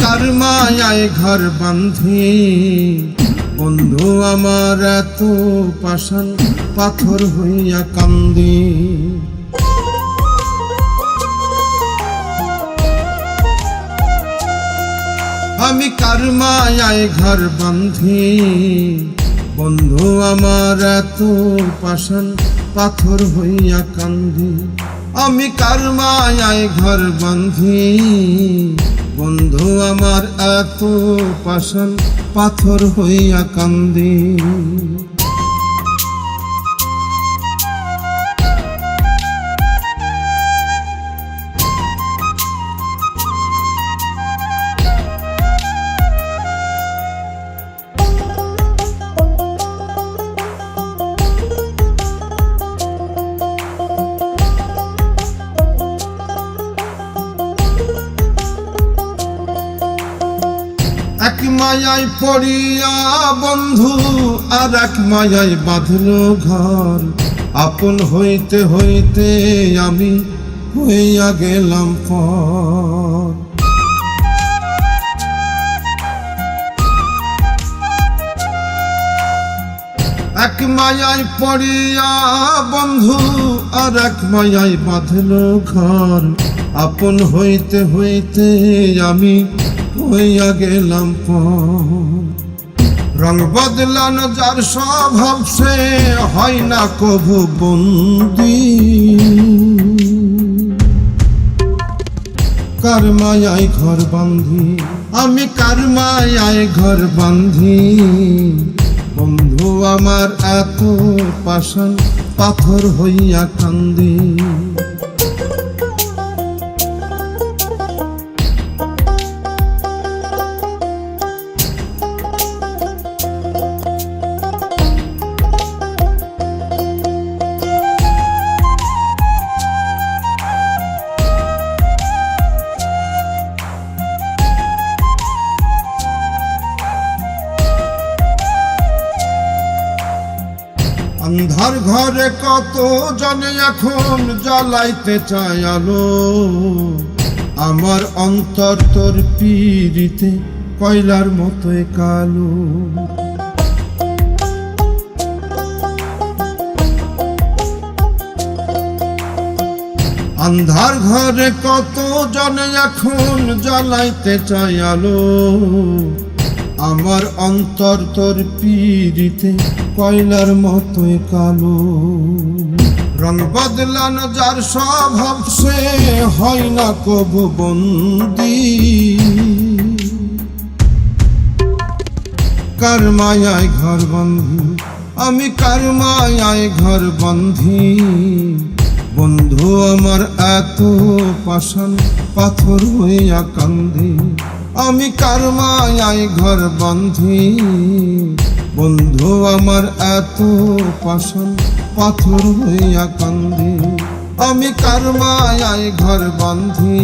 কার মায়ায় ঘর বাঁধি, বন্ধু আমার এত পাষাণ পাথর হইয়া কান্দি। আমি কার মায়ায় ঘর বাঁধি, বন্ধু আমার এত পাষাণ পাথর হইয়া কান্দি। আমি কার মায়ায় ঘর বাঁধি, বন্ধু আমার এত পাষাণ পাথর হইয়া কান্দি। এক মায়ায় পড়িয়া বন্ধু আর এক মায়ায় বাঁধল ঘর, আপন হইতে হইতে আমি হইয়া গেলাম পর। এক মায়ায় পড়িয়া বন্ধু আর এক মায়ায় বাঁধল ঘর, আপন হইতে হইতে আমি হইয়া গেলাম পর। রং বদলানো যার স্বভাব সে হয় না কভু বন্দি, কার মায়ায় ঘর বাঁধি, আমি কার মায়ায় ঘর বাঁধি। বন্ধু আমার এত পাষাণ পাথর হইয়া কান্দি। অন্ধার ঘরে কত জনে এখন জ্বালাইতে চায় আলো, আমার অন্তর তোর পীড়িতে কয়লার মতোই কালো। অন্ধার ঘরে কত জনে এখন জ্বালাইতে চায় আলো, আমার অন্তর তোর পীড়িতে কয়লার মতোই কালো। রং বদলানো যার স্বভাব সে হয় না কভু বন্দি, কার মায়ায় ঘর বাঁধি, আমি কার মায়ায় ঘর বাঁধি। বন্ধু আমার এত পাষাণ পাথর হইয়া কান্দি, আমি কার মায়ায় ঘর বাঁধি। বন্ধু আমার এত পাষাণ পাথর হইয়া কান্দি, আমি কার মায়ায় ঘর বাঁধি।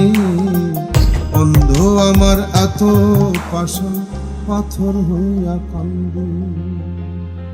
বন্ধু আমার এত পাষাণ পাথর হইয়া কান্দি।